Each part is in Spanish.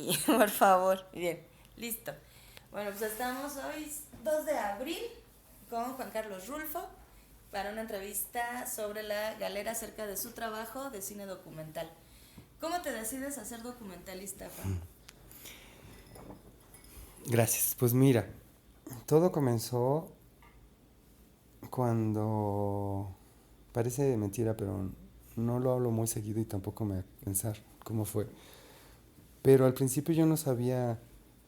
Sí, por favor. Bien, listo. Bueno, pues estamos hoy 2 de abril con Juan Carlos Rulfo para una entrevista sobre la galera acerca de su trabajo de cine documental. ¿Cómo te decides a ser documentalista, Juan? Gracias. Pues mira, todo comenzó cuando parece mentira, pero no lo hablo muy seguido y tampoco me voy a pensar cómo fue. Pero al principio yo no sabía,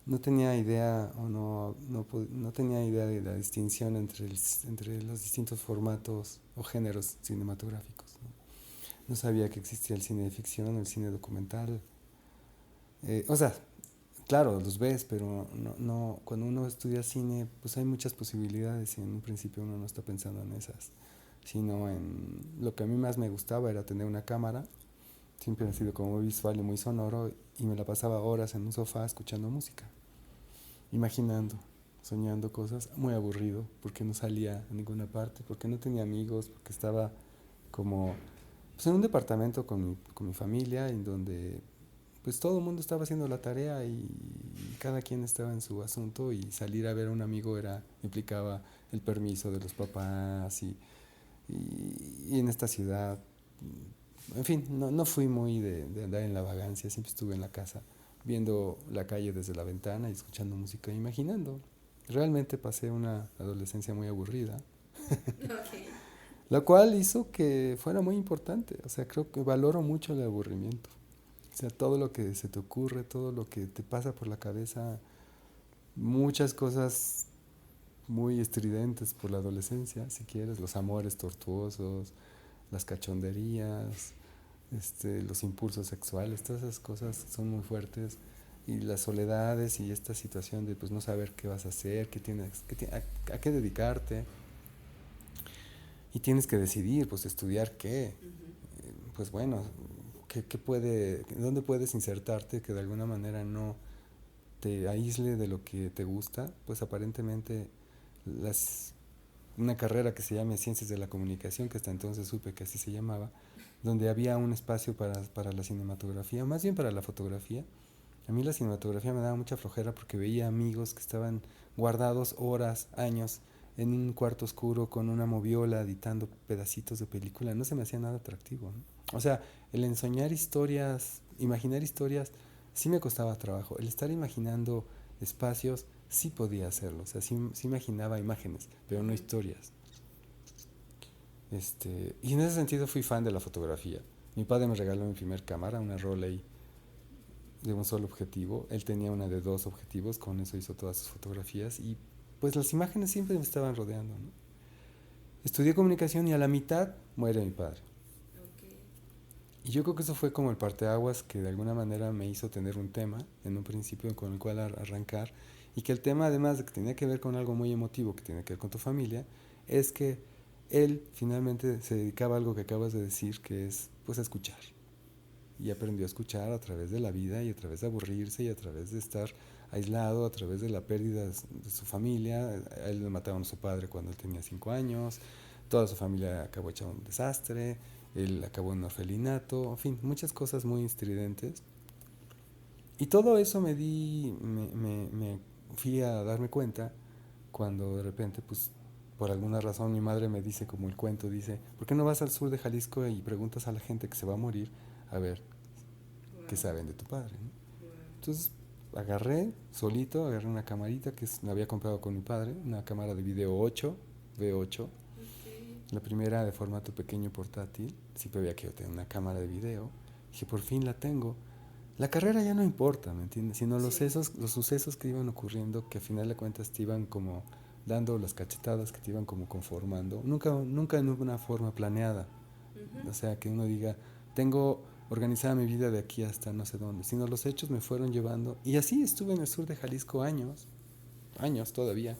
no tenía idea o no tenía idea de la distinción entre los distintos formatos o géneros cinematográficos. No sabía que existía el cine de ficción, el cine documental. O sea, claro, los ves, pero cuando uno estudia cine, pues hay muchas posibilidades y en un principio uno no está pensando en esas, sino en lo que a mí más me gustaba era tener una cámara, siempre ha sido como muy visual y muy sonoro y me la pasaba horas en un sofá escuchando música, imaginando, soñando cosas, muy aburrido porque no salía a ninguna parte, porque no tenía amigos, porque estaba como pues en un departamento con mi familia en donde pues todo el mundo estaba haciendo la tarea y cada quien estaba en su asunto y salir a ver a un amigo implicaba el permiso de los papás y en esta ciudad, en fin, no fui muy de andar en la vagancia, siempre estuve en la casa viendo la calle desde la ventana y escuchando música, imaginando. Realmente pasé una adolescencia muy aburrida, Ok. lo cual hizo que fuera muy importante, o sea, creo que valoro mucho el aburrimiento. O sea, todo lo que se te ocurre, todo lo que te pasa por la cabeza, muchas cosas muy estridentes por la adolescencia, si quieres, los amores tortuosos, las cachonderías, los impulsos sexuales, todas esas cosas son muy fuertes y las soledades y esta situación de pues no saber qué vas a hacer, a qué dedicarte y tienes que decidir, pues estudiar qué, pues bueno, dónde puedes insertarte que de alguna manera no te aísle de lo que te gusta, pues aparentemente las, una carrera que se llama Ciencias de la Comunicación, que hasta entonces supe que así se llamaba, donde había un espacio para la cinematografía, más bien para la fotografía. A mí la cinematografía me daba mucha flojera porque veía amigos que estaban guardados horas, años, en un cuarto oscuro con una moviola editando pedacitos de película. No se me hacía nada atractivo, ¿no? O sea, el ensoñar historias, imaginar historias, sí me costaba trabajo. El estar imaginando espacios, sí podía hacerlo. O sea, sí imaginaba imágenes, pero no historias. Y en ese sentido fui fan de la fotografía. Mi padre me regaló mi primer cámara, una Rolei de un solo objetivo. Él tenía una de dos objetivos, con eso hizo todas sus fotografías y pues las imágenes siempre me estaban rodeando, ¿no? Estudié comunicación y a la mitad muere mi padre. Ok. Y yo creo que eso fue como el parteaguas que de alguna manera me hizo tener un tema en un principio con el cual arrancar y que el tema además de que tenía que ver con algo muy emotivo, que tiene que ver con tu familia, es que él finalmente se dedicaba a algo que acabas de decir, que es pues a escuchar. Y aprendió a escuchar a través de la vida y a través de aburrirse y a través de estar aislado, a través de la pérdida de su familia. A él le mataron a su padre cuando él tenía 5 años, toda su familia acabó hecha un desastre, él acabó en un orfelinato, en fin, muchas cosas muy estridentes. Y todo eso me fui a darme cuenta cuando de repente, pues, por alguna razón mi madre me dice, como el cuento dice, ¿por qué no vas al sur de Jalisco y preguntas a la gente que se va a morir a ver qué Wow. saben de tu padre, ¿no? Wow. Entonces agarré una camarita me había comprado con mi padre, una cámara de video 8, V8, Ok. la primera de formato pequeño portátil, siempre había que tener una cámara de video, dije, por fin la tengo. La carrera ya no importa, ¿me entiendes? Sino Sí. los sucesos que iban ocurriendo, que a final de cuentas te iban como dando las cachetadas, que te iban como conformando, nunca en una forma planeada, Ujú. o sea, que uno diga, tengo organizada mi vida de aquí hasta no sé dónde, sino los hechos me fueron llevando. Y así estuve en el sur de Jalisco años todavía,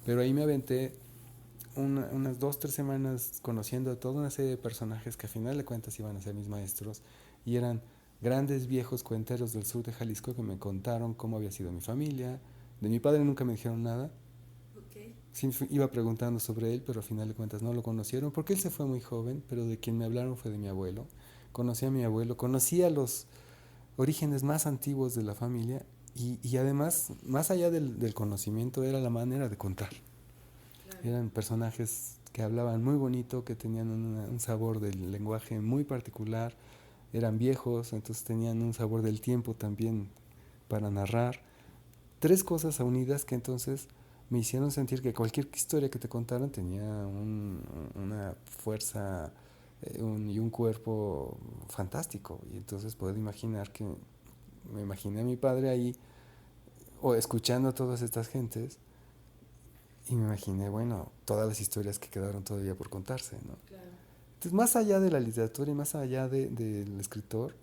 pero ahí me aventé unas 2, 3 semanas conociendo a toda una serie de personajes que a final de cuentas iban a ser mis maestros y eran grandes viejos cuenteros del sur de Jalisco que me contaron cómo había sido mi familia. De mi padre nunca me dijeron nada. Ok. Sí, iba preguntando sobre él, pero a final de cuentas no lo conocieron porque él se fue muy joven, pero de quien me hablaron fue de mi abuelo. Conocí a mi abuelo, conocí a orígenes más antiguos de la familia y además, más allá del conocimiento, era la manera de contar. Claro. Eran personajes que hablaban muy bonito, que tenían un sabor del lenguaje muy particular, eran viejos, entonces tenían un sabor del tiempo también para narrar. Tres cosas unidas que entonces me hicieron sentir que cualquier historia que te contaran tenía una fuerza y un cuerpo fantástico. Y entonces puedo imaginar que me imaginé a mi padre ahí o escuchando a todas estas gentes y me imaginé, bueno, todas las historias que quedaron todavía por contarse, ¿no? Claro. Entonces, más allá de la literatura y más allá del escritor,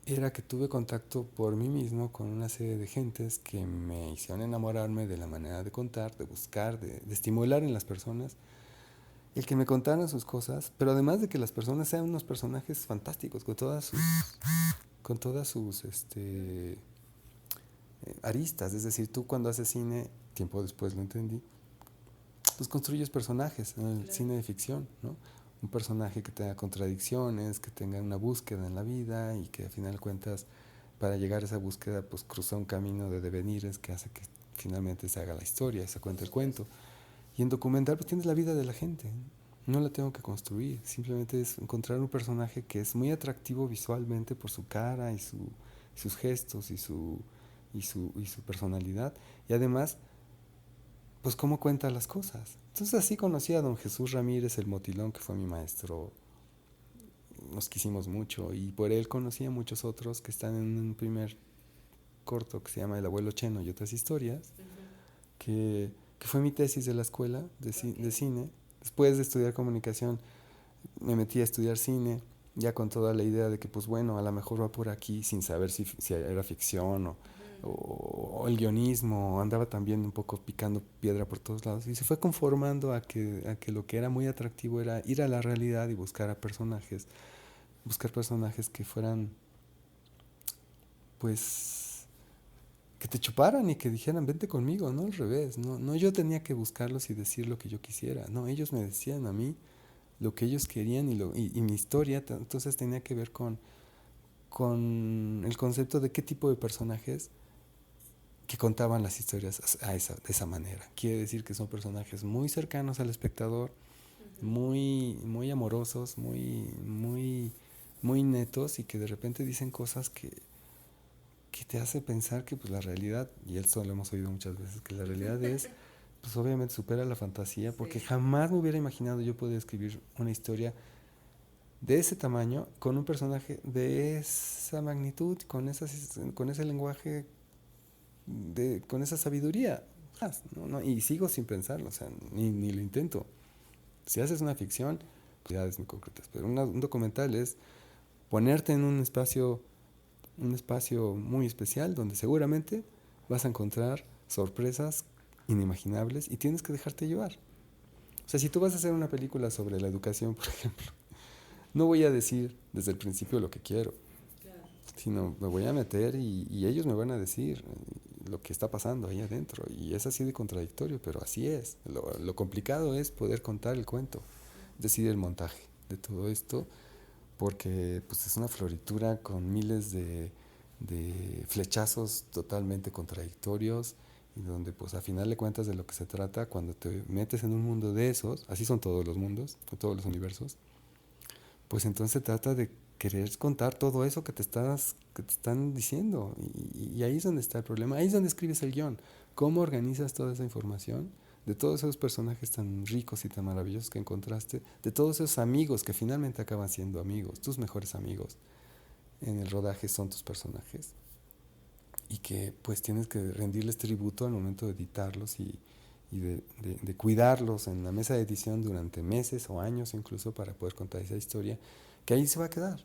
era que tuve contacto por mí mismo con una serie de gentes que me hicieron enamorarme de la manera de contar, de buscar, de estimular en las personas el que me contaran sus cosas, pero además de que las personas sean unos personajes fantásticos con todas sus aristas. Es decir, tú cuando haces cine, tiempo después lo entendí, pues construyes personajes en el claro. Cine de ficción, ¿no? Un personaje que tenga contradicciones, que tenga una búsqueda en la vida y que al final de cuentas, para llegar a esa búsqueda, pues cruza un camino de devenires que hace que finalmente se haga la historia, se cuente el cuento. Y en documental pues tienes la vida de la gente, no la tengo que construir, simplemente es encontrar un personaje que es muy atractivo visualmente por su cara y sus gestos y su personalidad, y además pues cómo cuenta las cosas. Entonces así conocí a don Jesús Ramírez, el Motilón, que fue mi maestro. Nos quisimos mucho y por él conocí a muchos otros que están en un primer corto que se llama El abuelo Cheno y otras historias, que fue mi tesis de la escuela de cine. Después de estudiar comunicación me metí a estudiar cine, ya con toda la idea de que pues bueno, a lo mejor va por aquí, sin saber si era ficción o el guionismo, andaba también un poco picando piedra por todos lados y se fue conformando a que lo que era muy atractivo era ir a la realidad y buscar personajes que fueran pues que te chuparan y que dijeran vente conmigo, no al revés, no yo tenía que buscarlos y decir lo que yo quisiera, no, ellos me decían a mí lo que ellos querían y mi historia entonces tenía que ver con el concepto de qué tipo de personajes que contaban las historias de esa manera. Quiere decir que son personajes muy cercanos al espectador, muy, muy amorosos, muy netos y que de repente dicen cosas que te hace pensar que pues la realidad, y esto lo hemos oído muchas veces, que la realidad es, pues obviamente supera la fantasía, porque jamás me hubiera imaginado yo poder escribir una historia de ese tamaño, con un personaje de esa magnitud, con ese lenguaje, con esa sabiduría. Y sigo sin pensarlo, o sea, ni lo intento. Si haces una ficción, pues muy concretas, pero un documental es ponerte en un espacio muy especial donde seguramente vas a encontrar sorpresas inimaginables y tienes que dejarte llevar. O sea, si tú vas a hacer una película sobre la educación, por ejemplo, no voy a decir desde el principio lo que quiero, sino me voy a meter y ellos me van a decir lo que está pasando ahí adentro. Y es así de contradictorio, pero así es. Lo complicado es poder contar el cuento, decidir el montaje de todo esto, porque pues es una floritura con miles de flechazos totalmente contradictorios y donde pues a final de cuentas de lo que se trata cuando te metes en un mundo de esos, así son todos los mundos, todos los universos, pues entonces se trata de querer contar todo eso que te están diciendo y ahí es donde está el problema, ahí es donde escribes el guión, cómo organizas toda esa información de todos esos personajes tan ricos y tan maravillosos que encontraste, de todos esos amigos que finalmente acaban siendo amigos, tus mejores amigos en el rodaje son tus personajes y que pues tienes que rendirles tributo al momento de editarlos y de cuidarlos en la mesa de edición durante meses o años incluso para poder contar esa historia que ahí se va a quedar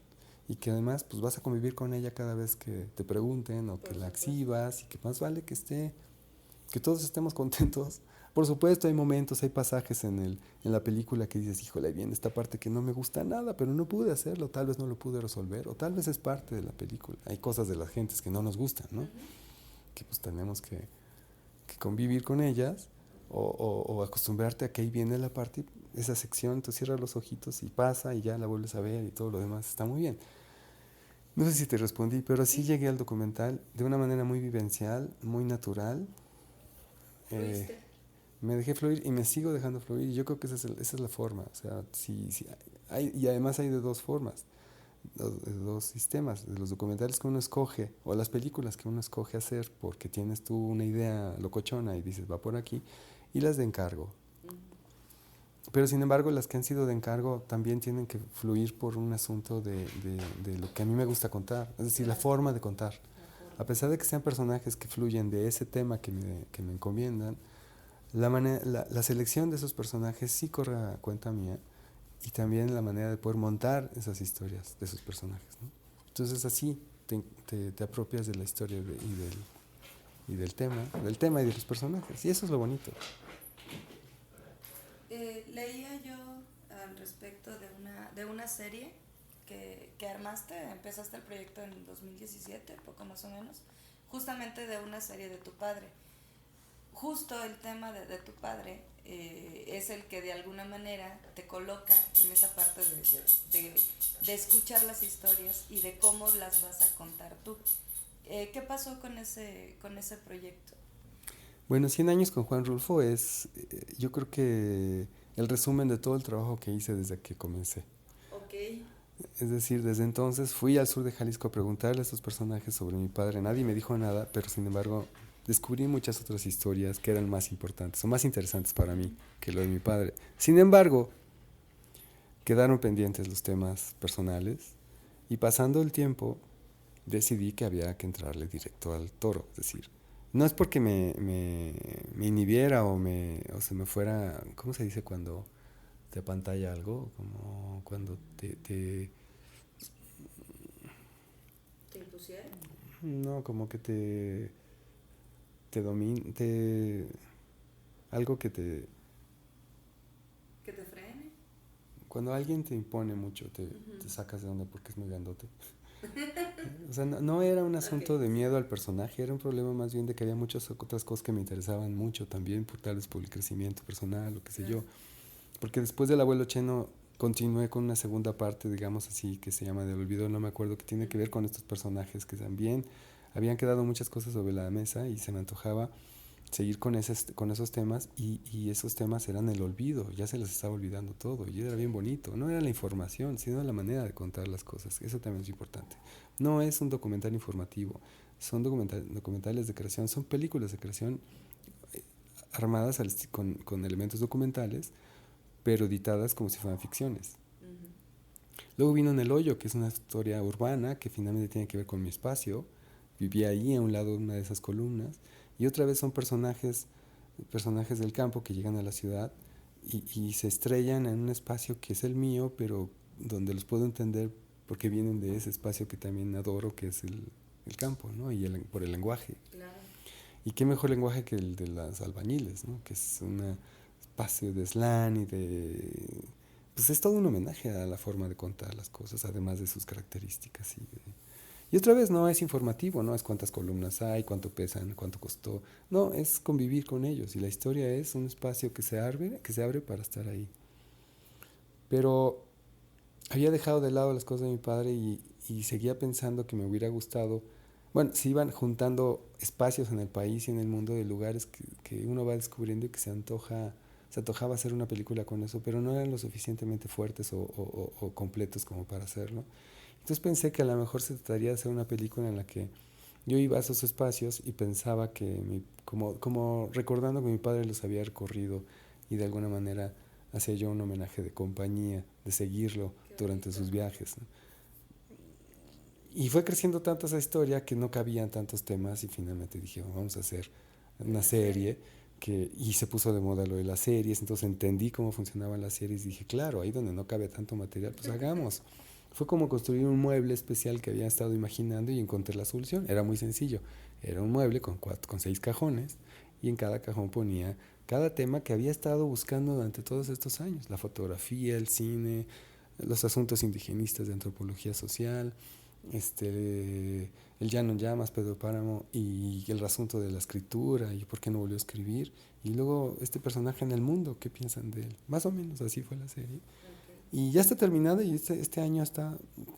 y que además pues vas a convivir con ella cada vez que te pregunten o que la exhibas y que más vale que todos estemos contentos. Por supuesto hay momentos, hay pasajes en la película que dices, híjole, viene esta parte que no me gusta nada, pero no pude hacerlo, tal vez no lo pude resolver, o tal vez es parte de la película. Hay cosas de las gentes que no nos gustan, ¿no? Que pues tenemos que convivir con ellas o acostumbrarte a que ahí viene la parte, esa sección, tú cierras los ojitos y pasa y ya la vuelves a ver y todo lo demás está muy bien. No sé si te respondí, pero sí llegué al documental de una manera muy vivencial, muy natural. ¿Fuiste? Me dejé fluir y me sigo dejando fluir. Y yo creo que esa es la forma. O sea, sí, hay, y además hay de dos formas, de dos sistemas. De los documentales que uno escoge o las películas que uno escoge hacer porque tienes tú una idea locochona y dices va por aquí, y las de encargo. Pero sin embargo, las que han sido de encargo también tienen que fluir por un asunto de lo que a mí me gusta contar, es decir, la forma de contar. A pesar de que sean personajes que fluyen de ese tema que me encomiendan, la selección de esos personajes sí corre a cuenta mía y también la manera de poder montar esas historias de esos personajes, ¿no? Entonces así te apropias de la historia y del tema y de los personajes. Y eso es lo bonito. Leía yo al respecto de una serie que armaste, empezaste el proyecto en 2017, poco más o menos, justamente de una serie de tu padre. Justo el tema de tu padre es el que de alguna manera te coloca en esa parte de escuchar las historias y de cómo las vas a contar tú. ¿Qué pasó con ese proyecto? Bueno, 100 años con Juan Rulfo es, yo creo que el resumen de todo el trabajo que hice desde que comencé. Ok. Es decir, desde entonces fui al sur de Jalisco a preguntarle a estos personajes sobre mi padre. Nadie me dijo nada, pero sin embargo descubrí muchas otras historias que eran más importantes o más interesantes para mí que lo de mi padre. Sin embargo, quedaron pendientes los temas personales y pasando el tiempo decidí que había que entrarle directo al toro. Es decir, no es porque me inhibiera o se me fuera, ¿cómo se dice cuando te apantalla algo? Como cuando ¿Te impusieron? no, como que te domina, algo que te... ¿Que te frene? Cuando alguien te impone mucho, te sacas de onda porque es muy grandote. O sea, no era un asunto de miedo al personaje, era un problema más bien de que había muchas otras cosas que me interesaban mucho también, tal vez por el crecimiento personal o qué sé yo. Porque después del abuelo Cheno continué con una segunda parte, digamos así, que se llama Del olvido, no me acuerdo, que tiene que ver con estos personajes que también habían quedado muchas cosas sobre la mesa y se me antojaba seguir con esos temas y esos temas eran el olvido, ya se les estaba olvidando todo y era bien bonito, no era la información, sino la manera de contar las cosas, eso también es importante. No es un documental informativo, son documentales de creación, son películas de creación armadas con elementos documentales, pero editadas como si fueran ficciones. Luego vino En el hoyo, que es una historia urbana que finalmente tiene que ver con mi espacio. Vivía ahí a un lado de una de esas columnas. Y otra vez son personajes del campo que llegan a la ciudad y se estrellan en un espacio que es el mío, pero donde los puedo entender porque vienen de ese espacio que también adoro, que es el campo, ¿no? Y por el lenguaje. Claro. Y qué mejor lenguaje que el de las albañiles, ¿no? Que es un espacio de slang y de... Pues es todo un homenaje a la forma de contar las cosas, además de sus características. Y otra vez no es informativo, no es cuántas columnas hay, cuánto pesan, cuánto costó. No, es convivir con ellos. Y la historia es un espacio que se abre para estar ahí. Pero había dejado de lado las cosas de mi padre y seguía pensando que me hubiera gustado. Bueno, se iban juntando espacios en el país y en el mundo de lugares que uno va descubriendo y que se antojaba hacer una película con eso, pero no eran lo suficientemente fuertes o completos como para hacerlo. Entonces pensé que a lo mejor se trataría de hacer una película en la que yo iba a esos espacios y pensaba que, como recordando que mi padre los había recorrido y de alguna manera hacía yo un homenaje de compañía, de seguirlo durante sus viajes, ¿no? Y fue creciendo tanto esa historia que no cabían tantos temas y finalmente dije, vamos a hacer una serie y se puso de moda lo de las series, entonces entendí cómo funcionaban las series y dije, claro, ahí donde no cabe tanto material, pues hagamos. Fue como construir un mueble especial que había estado imaginando y encontré la solución. Era muy sencillo. Era un mueble con 6 cajones y en cada cajón ponía cada tema que había estado buscando durante todos estos años. La fotografía, el cine, los asuntos indigenistas de antropología social, el Llano en Llamas, Pedro Páramo y el asunto de la escritura y por qué no volvió a escribir. Y luego este personaje en el mundo, ¿qué piensan de él? Más o menos así fue la serie. Y ya está terminada y este año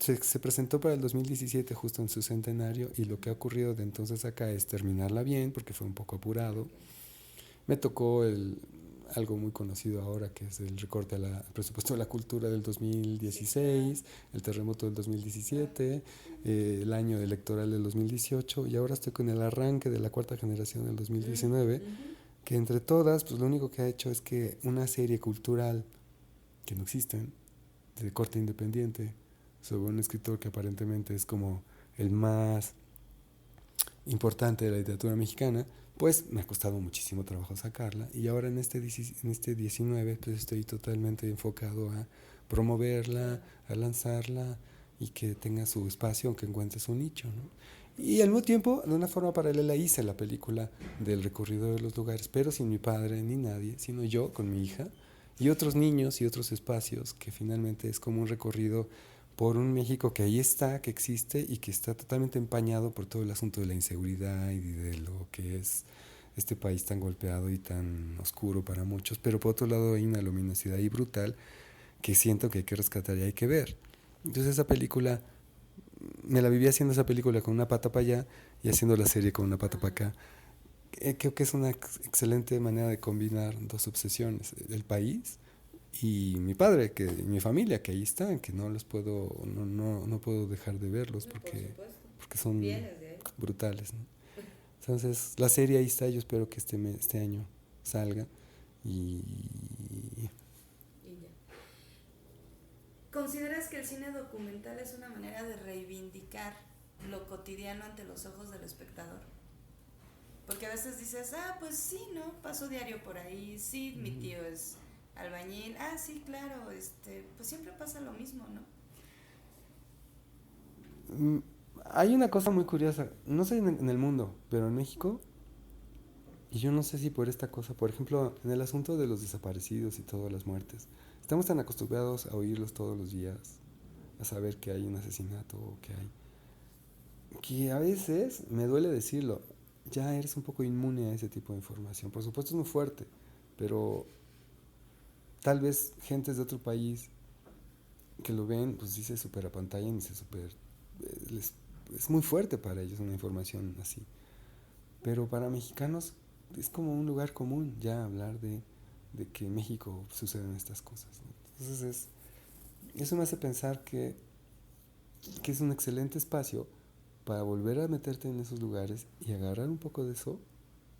se presentó para el 2017 justo en su centenario y lo que ha ocurrido de entonces acá es terminarla bien porque fue un poco apurado. Me tocó algo muy conocido ahora que es el recorte al presupuesto de la cultura del 2016, el terremoto del 2017, el año electoral del 2018 y ahora estoy con el arranque de la cuarta generación del 2019, que entre todas pues lo único que ha hecho es que una serie cultural que no existe, de corte independiente, sobre un escritor que aparentemente es como el más importante de la literatura mexicana, pues me ha costado muchísimo trabajo sacarla y ahora en este 19 pues estoy totalmente enfocado a promoverla, a lanzarla y que tenga su espacio, aunque encuentre su nicho, ¿no? Y al mismo tiempo, de una forma paralela, hice la película del recorrido de los lugares, pero sin mi padre ni nadie, sino yo con mi hija y otros niños y otros espacios, que finalmente es como un recorrido por un México que ahí está, que existe y que está totalmente empañado por todo el asunto de la inseguridad y de lo que es este país tan golpeado y tan oscuro para muchos, pero por otro lado hay una luminosidad ahí brutal que siento que hay que rescatar y hay que ver. Entonces esa película, me la viví haciendo esa película con una pata para allá y haciendo la serie con una pata para acá. Creo que es una excelente manera de combinar dos obsesiones, el país y mi padre, mi familia, que ahí están, que no los puedo, no puedo dejar de verlos porque son brutales, ¿no? Entonces, la serie ahí está, yo espero que este año salga y ¿Consideras que el cine documental es una manera de reivindicar lo cotidiano ante los ojos del espectador? Porque a veces dices, pues sí, ¿no? Paso diario por ahí, sí, mi tío es albañil, sí, claro, pues siempre pasa lo mismo, ¿no? Hay una cosa muy curiosa, no sé en el mundo, pero en México, y yo no sé si por esta cosa, por ejemplo, en el asunto de los desaparecidos y todas las muertes, estamos tan acostumbrados a oírlos todos los días, a saber que hay un asesinato o que a veces, me duele decirlo, ya eres un poco inmune a ese tipo de información. Por supuesto es muy fuerte, pero tal vez gentes de otro país que lo ven, pues sí se super apantallan y es muy fuerte para ellos una información así. Pero para mexicanos es como un lugar común ya hablar de que en México suceden estas cosas, ¿no? Entonces eso me hace pensar que es un excelente espacio para volver a meterte en esos lugares y agarrar un poco de eso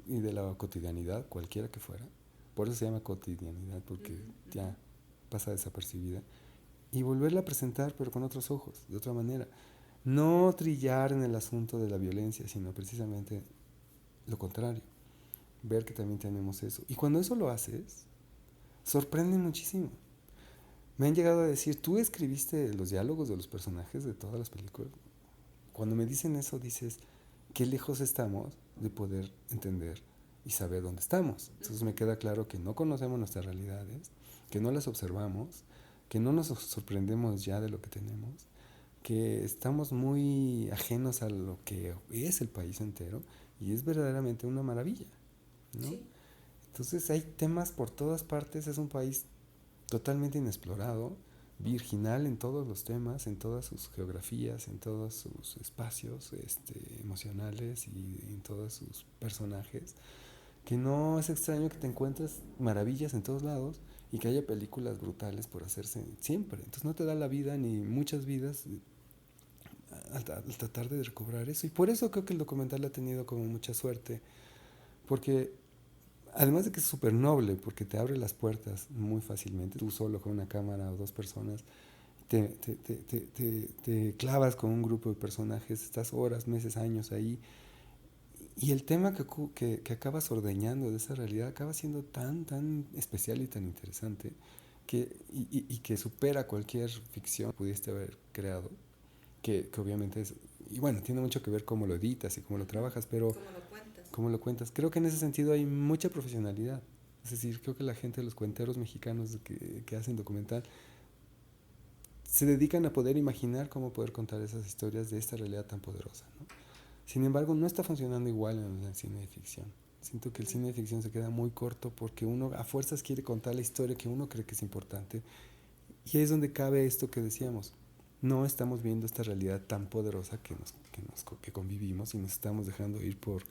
y de la cotidianidad, cualquiera que fuera. Por eso se llama cotidianidad, porque ya pasa desapercibida. Y volverla a presentar, pero con otros ojos, de otra manera. No trillar en el asunto de la violencia, sino precisamente lo contrario. Ver que también tenemos eso. Y cuando eso lo haces, sorprende muchísimo. Me han llegado a decir, ¿tú escribiste los diálogos de los personajes de todas las películas? Cuando me dicen eso, dices, qué lejos estamos de poder entender y saber dónde estamos. Entonces me queda claro que no conocemos nuestras realidades, que no las observamos, que no nos sorprendemos ya de lo que tenemos, que estamos muy ajenos a lo que es el país entero y es verdaderamente una maravilla, ¿no? Sí. Entonces hay temas por todas partes, es un país totalmente inexplorado, virginal en todos los temas, en todas sus geografías, en todos sus espacios emocionales y en todos sus personajes, que no es extraño que te encuentres maravillas en todos lados y que haya películas brutales por hacerse siempre. Entonces no te da la vida ni muchas vidas al tratar de recobrar eso. Y por eso creo que el documental ha tenido como mucha suerte, porque además de que es súper noble, porque te abre las puertas muy fácilmente, tú solo con una cámara o dos personas, te clavas con un grupo de personajes, estás horas, meses, años ahí, y el tema que acabas ordeñando de esa realidad acaba siendo tan especial y tan interesante y que supera cualquier ficción que pudiste haber creado, que obviamente es, y bueno, tiene mucho que ver cómo lo editas y cómo lo trabajas, pero cómo lo cuentas. Creo que en ese sentido hay mucha profesionalidad. Es decir, creo que la gente, los cuenteros mexicanos que hacen documental, se dedican a poder imaginar cómo poder contar esas historias de esta realidad tan poderosa, ¿no? Sin embargo, no está funcionando igual en el cine de ficción. Siento que el cine de ficción se queda muy corto porque uno a fuerzas quiere contar la historia que uno cree que es importante Y ahí es donde cabe esto que decíamos. No estamos viendo esta realidad tan poderosa que convivimos y nos estamos dejando ir por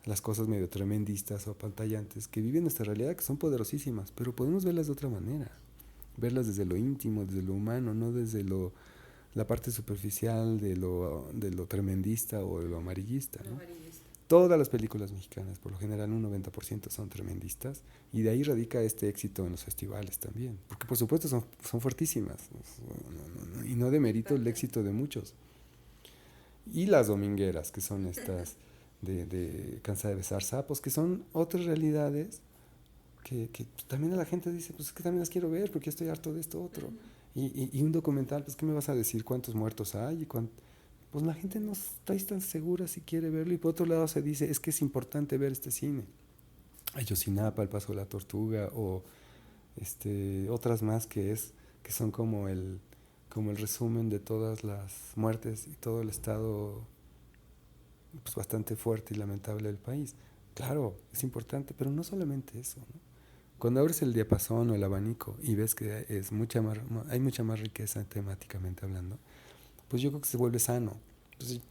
las cosas medio tremendistas o apantallantes que viven nuestra realidad, que son poderosísimas, pero podemos verlas de otra manera, verlas desde lo íntimo, desde lo humano, no desde la parte superficial de lo tremendista o de lo amarillista, ¿no? Todas las películas mexicanas, por lo general un 90% son tremendistas, y de ahí radica este éxito en los festivales también, porque por supuesto son fuertísimas, y no demerito el éxito de muchos. Y las domingueras, que son estas de Cansa de besar sapos, que son otras realidades que también a la gente dice, pues es que también las quiero ver porque estoy harto de esto otro. Y un documental, pues ¿qué me vas a decir? ¿Cuántos muertos hay? Pues la gente no está tan segura si quiere verlo, y por otro lado se dice, es que es importante ver este cine. Ayotzinapa, El Paso de la Tortuga, o otras más que son como el resumen de todas las muertes y todo el estado, pues bastante fuerte y lamentable del país. Claro, es importante, pero no solamente eso, ¿no? Cuando abres el diapasón o el abanico y ves que hay mucha más riqueza temáticamente hablando, pues yo creo que se vuelve sano. Entonces,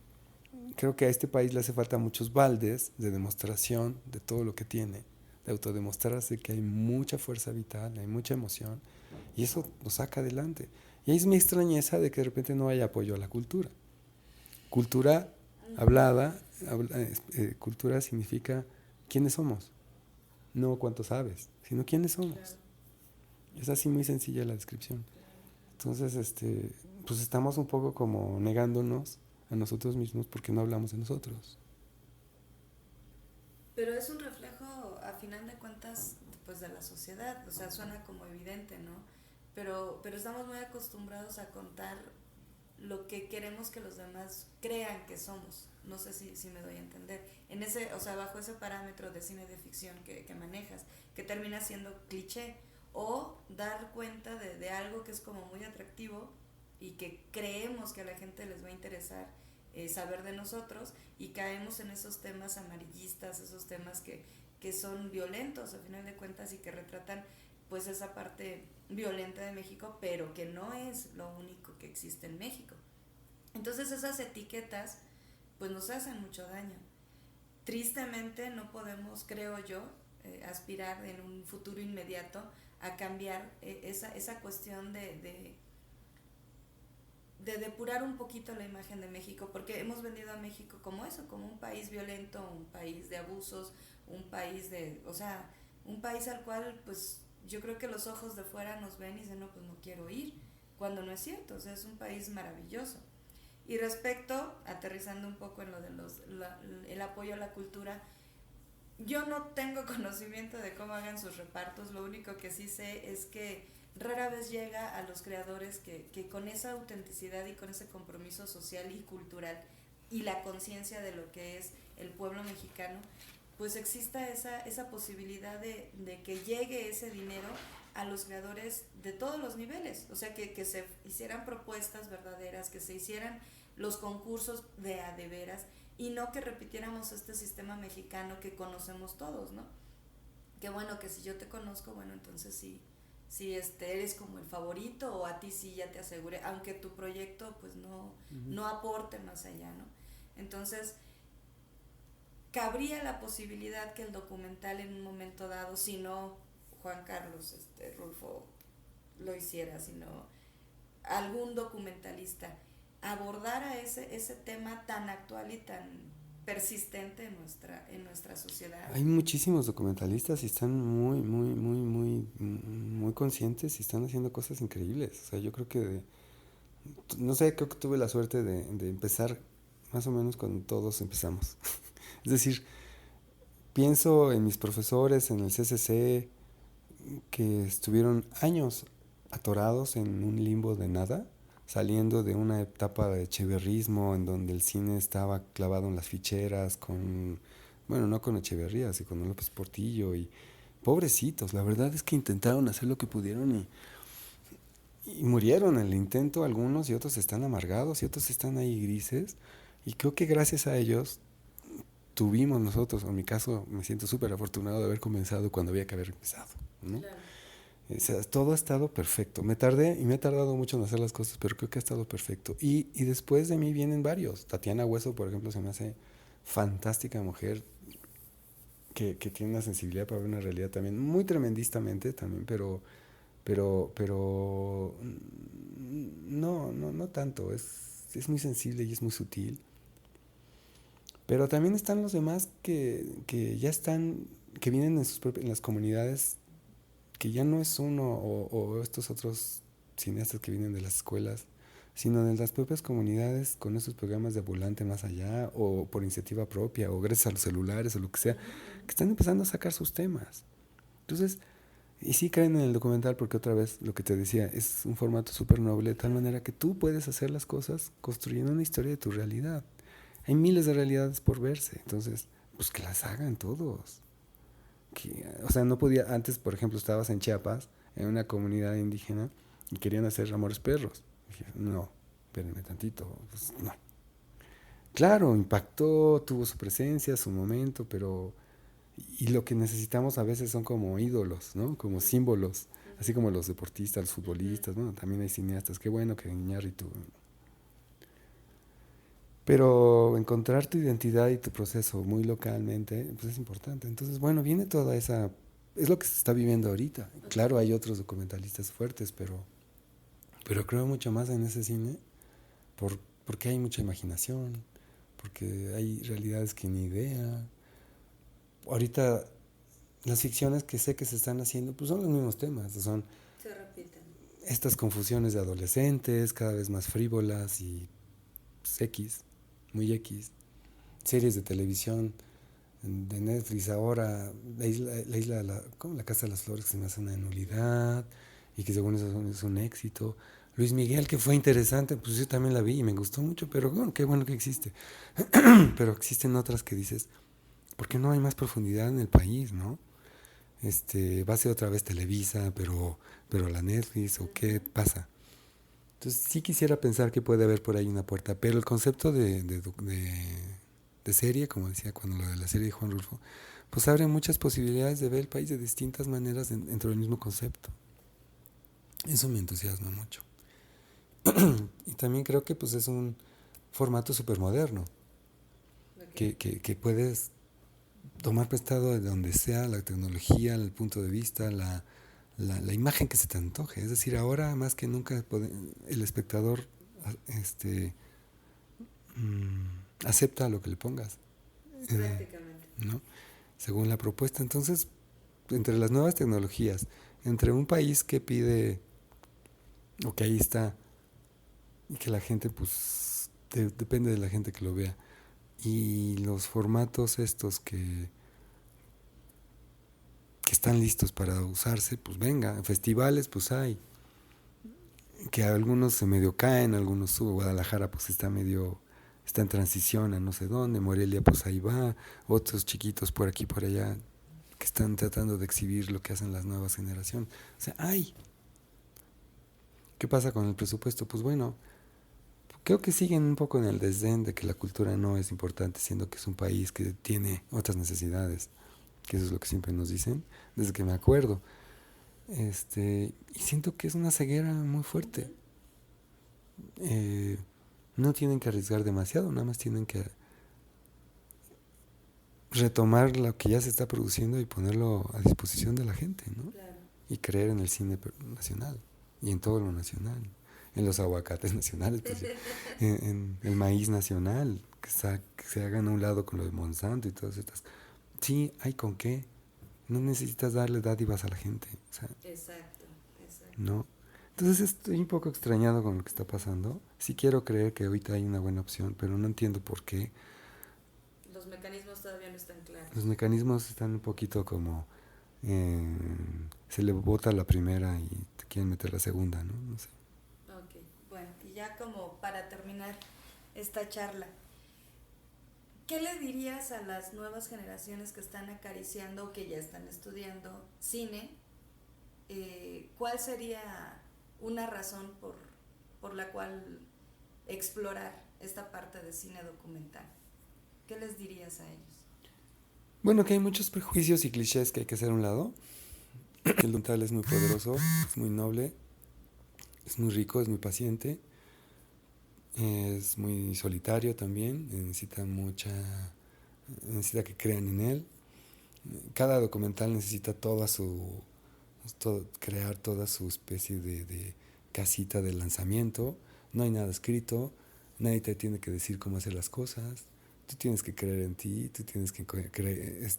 creo que a este país le hace falta muchos baldes de demostración de todo lo que tiene, de autodemostrarse que hay mucha fuerza vital, hay mucha emoción, y eso lo saca adelante. Y ahí es mi extrañeza de que de repente no haya apoyo a la cultura. Cultura hablada, cultura significa quiénes somos, no cuánto sabes, sino quiénes somos. Claro. Es así muy sencilla la descripción. Entonces, pues estamos un poco como negándonos a nosotros mismos porque no hablamos de nosotros. Pero es un reflejo, a final de cuentas, pues de la sociedad. O sea, suena como evidente, ¿no? Pero estamos muy acostumbrados a contar lo que queremos que los demás crean que somos. No sé si me doy a entender. En ese, o sea, bajo ese parámetro de cine de ficción que manejas, que termina siendo cliché, o dar cuenta de algo que es como muy atractivo y que creemos que a la gente les va a interesar saber de nosotros, y caemos en esos temas amarillistas, esos temas que son violentos a final de cuentas y que retratan pues esa parte violenta de México, pero que no es lo único que existe en México. Entonces esas etiquetas pues nos hacen mucho daño. Tristemente no podemos, creo yo, aspirar en un futuro inmediato a cambiar esa cuestión de depurar un poquito la imagen de México, porque hemos vendido a México como eso, como un país violento, un país de abusos, un país un país al cual pues yo creo que los ojos de fuera nos ven y dicen, no, pues no quiero ir, cuando no es cierto. O sea, es un país maravilloso. Y respecto, aterrizando un poco en lo de el apoyo a la cultura, yo no tengo conocimiento de cómo hagan sus repartos. Lo único que sí sé es que rara vez llega a los creadores que con esa autenticidad y con ese compromiso social y cultural y la conciencia de lo que es el pueblo mexicano, pues exista esa posibilidad de que llegue ese dinero a los creadores de todos los niveles. O sea, que se hicieran propuestas verdaderas, que se hicieran los concursos de a de veras, y no que repitiéramos este sistema mexicano que conocemos todos, ¿no? Que bueno, que si yo te conozco, bueno, entonces sí eres como el favorito, o a ti sí ya te aseguré, aunque tu proyecto pues no aporte más allá, ¿no? Entonces, cabría la posibilidad que el documental en un momento dado, si no Juan Carlos Rulfo lo hiciera, sino algún documentalista, abordara ese tema tan actual y tan persistente en nuestra sociedad. Hay muchísimos documentalistas y están muy conscientes y están haciendo cosas increíbles. O sea, yo creo que no sé, creo que tuve la suerte de empezar más o menos cuando todos empezamos. Es decir, pienso en mis profesores en el CCC que estuvieron años atorados en un limbo de nada, saliendo de una etapa de echeverrismo en donde el cine estaba clavado en las ficheras no con Echeverría, sino con López Portillo, y pobrecitos, la verdad es que intentaron hacer lo que pudieron y murieron en el intento algunos, y otros están amargados y otros están ahí grises, y creo que gracias a ellos tuvimos nosotros, en mi caso me siento súper afortunado de haber comenzado cuando había que haber empezado, ¿no? Claro. O sea, todo ha estado perfecto. Me tardé y me he tardado mucho en hacer las cosas, pero creo que ha estado perfecto. Y después de mí vienen varios. Tatiana Hueso, por ejemplo, se me hace fantástica mujer que tiene una sensibilidad para ver una realidad también, muy tremendistamente también, pero no tanto. Es muy sensible y es muy sutil. Pero también están los demás que ya están, que vienen en las comunidades, que ya no es uno o estos otros cineastas que vienen de las escuelas, sino de las propias comunidades con esos programas de Volante Más Allá o por iniciativa propia o gracias a los celulares o lo que sea, que están empezando a sacar sus temas. Entonces, y sí creen en el documental porque otra vez lo que te decía, es un formato súper noble de tal manera que tú puedes hacer las cosas construyendo una historia de tu realidad. Hay miles de realidades por verse, entonces, pues que las hagan todos. O sea, no podía, antes por ejemplo estabas en Chiapas, en una comunidad indígena, y querían hacer Amores Perros. Dije, no, espérenme tantito, pues no. Claro, impactó, tuvo su presencia, su momento, pero... Y lo que necesitamos a veces son como ídolos, ¿no? Como símbolos, así como los deportistas, los futbolistas, bueno, también hay cineastas, qué bueno que Iñárritu. Pero encontrar tu identidad y tu proceso muy localmente, pues es importante. Entonces, bueno, viene toda esa... Es lo que se está viviendo ahorita. Claro, hay otros documentalistas fuertes, pero creo mucho más en ese cine porque hay mucha imaginación, porque hay realidades que ni idea. Ahorita las ficciones que sé que se están haciendo, pues son los mismos temas, son Se repiten. estas confusiones de adolescentes, cada vez más frívolas y pues, muy X. Series de televisión de Netflix ahora, ¿cómo? La Casa de las Flores, que se me hace una nulidad y que según eso es un éxito. Luis Miguel, que fue interesante, pues yo también la vi y me gustó mucho, pero bueno, qué bueno que existe. Pero existen otras que dices, ¿por qué no hay más profundidad en el país, no? Va a ser otra vez Televisa, pero la Netflix, ¿o qué pasa? Entonces sí quisiera pensar que puede haber por ahí una puerta, pero el concepto de serie, como decía cuando lo de la serie de Juan Rulfo, pues abre muchas posibilidades de ver el país de distintas maneras dentro del mismo concepto. Eso me entusiasma mucho. Y también creo que pues es un formato súper moderno, que puedes tomar prestado de donde sea la tecnología, el punto de vista, la imagen que se te antoje. Es decir, ahora más que nunca el espectador acepta lo que le pongas. Prácticamente. ¿No? Según la propuesta. Entonces, entre las nuevas tecnologías, entre un país que pide, o que ahí está, y que la gente, pues, depende de la gente que lo vea, y los formatos estos que están listos para usarse, pues venga, festivales, pues hay, que algunos se medio caen, algunos suben, Guadalajara pues está en transición a no sé dónde, Morelia pues ahí va, otros chiquitos por aquí, por allá, que están tratando de exhibir lo que hacen las nuevas generaciones. O sea, hay. ¿Qué pasa con el presupuesto? Pues bueno, creo que siguen un poco en el desdén de que la cultura no es importante, siendo que es un país que tiene otras necesidades, que eso es lo que siempre nos dicen, desde que me acuerdo. Y siento que es una ceguera muy fuerte. No tienen que arriesgar demasiado, nada más tienen que retomar lo que ya se está produciendo y ponerlo a disposición de la gente, ¿no? Claro. Y creer en el cine nacional y en todo lo nacional, en los aguacates nacionales, pues, en el maíz nacional, que se hagan a un lado con lo de Monsanto y todas estas. Sí, hay con qué. No necesitas darle dádivas a la gente. O sea, Exacto. ¿no? Entonces estoy un poco extrañado con lo que está pasando. Sí quiero creer que ahorita hay una buena opción, pero no entiendo por qué. Los mecanismos todavía no están claros. Los mecanismos están un poquito como... se le bota la primera y te quieren meter la segunda, ¿no? No sé. Ok, bueno, y ya como para terminar esta charla, ¿qué le dirías a las nuevas generaciones que están acariciando o que ya están estudiando cine? ¿Cuál sería una razón por la cual explorar esta parte de cine documental? ¿Qué les dirías a ellos? Bueno, que hay muchos prejuicios y clichés que hay que hacer a un lado El documental es muy poderoso, es muy noble, es muy rico, es muy paciente, es muy solitario también, necesita que crean en él. Cada documental necesita crear toda su especie de casita de lanzamiento. No hay nada escrito, nadie te tiene que decir cómo hacer las cosas. Tú tienes que creer en ti, tú tienes que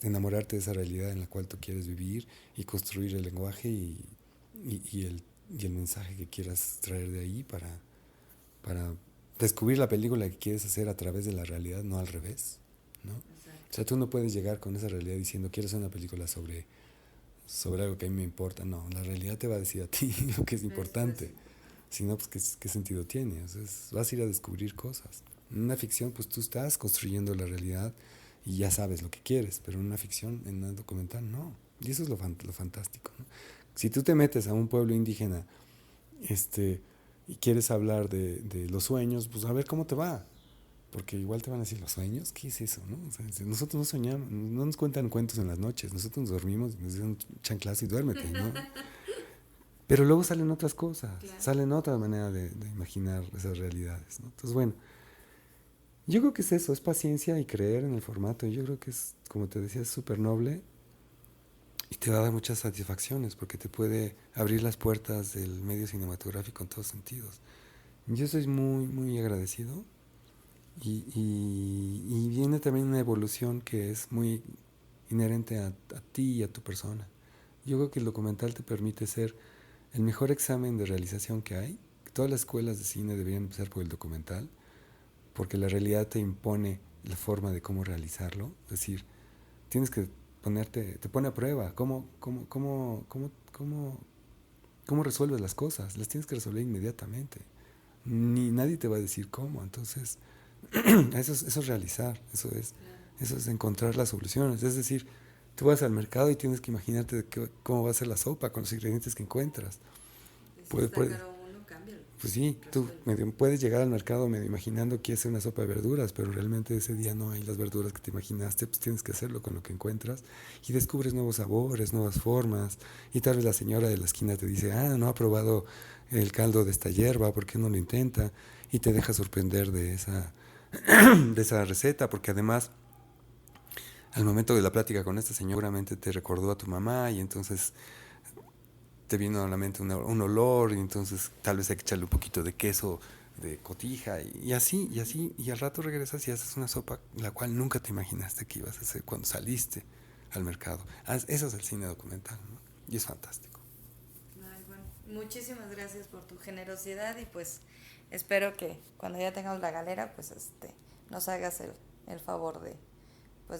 enamorarte de esa realidad en la cual tú quieres vivir y construir el lenguaje y el mensaje que quieras traer de ahí para descubrir la película que quieres hacer a través de la realidad, no al revés, ¿no? Exacto. O sea, tú no puedes llegar con esa realidad diciendo quiero hacer una película sobre algo que a mí me importa. No, la realidad te va a decir a ti lo que es importante. Si no, pues ¿qué sentido tiene? O sea, vas a ir a descubrir cosas. En una ficción, pues tú estás construyendo la realidad y ya sabes lo que quieres, pero en una ficción, en un documental, no. Y eso es lo fantástico, ¿no? Si tú te metes a un pueblo indígena y quieres hablar de los sueños, pues a ver cómo te va. Porque igual te van a decir, ¿los sueños? ¿Qué es eso? ¿No? O sea, nosotros no soñamos, no nos cuentan cuentos en las noches, nosotros nos dormimos, nos dicen chanclas y duérmete, ¿no? Pero luego salen otras cosas, claro. Salen otras maneras de imaginar esas realidades, ¿no? Entonces, bueno, yo creo que es eso, es paciencia y creer en el formato. Yo creo que es, como te decía, es súper noble y te va a dar muchas satisfacciones porque te puede abrir las puertas del medio cinematográfico en todos sentidos. Yo soy muy, muy agradecido y viene también una evolución que es muy inherente a ti y a tu persona. Yo creo que el documental te permite ser el mejor examen de realización que hay. Todas las escuelas de cine deberían empezar por el documental, porque la realidad te impone la forma de cómo realizarlo. Es decir, tienes que te pone a prueba cómo resuelves las cosas. Las tienes que resolver inmediatamente. Nadie te va a decir cómo. Entonces, eso es realizar, eso es encontrar las soluciones. Es decir, tú vas al mercado y tienes que imaginarte cómo va a ser la sopa con los ingredientes que encuentras. Pues sí, tú puedes llegar al mercado medio imaginando que es una sopa de verduras, pero realmente ese día no hay las verduras que te imaginaste, pues tienes que hacerlo con lo que encuentras y descubres nuevos sabores, nuevas formas, y tal vez la señora de la esquina te dice, no ha probado el caldo de esta hierba, ¿por qué no lo intenta? Y te deja sorprender de esa receta, porque además al momento de la plática con esta señora seguramente te recordó a tu mamá y entonces te vino a la mente un olor y entonces tal vez hay que echarle un poquito de queso de cotija y así, y al rato regresas y haces una sopa la cual nunca te imaginaste que ibas a hacer cuando saliste al mercado. Eso es el cine documental, ¿no? Y es fantástico. Ay, bueno, muchísimas gracias por tu generosidad y pues espero que cuando ya tengamos la galera pues nos hagas el favor de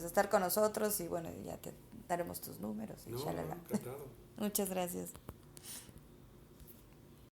estar con nosotros y bueno, ya te daremos tus números y shalala. Encantado. Muchas gracias.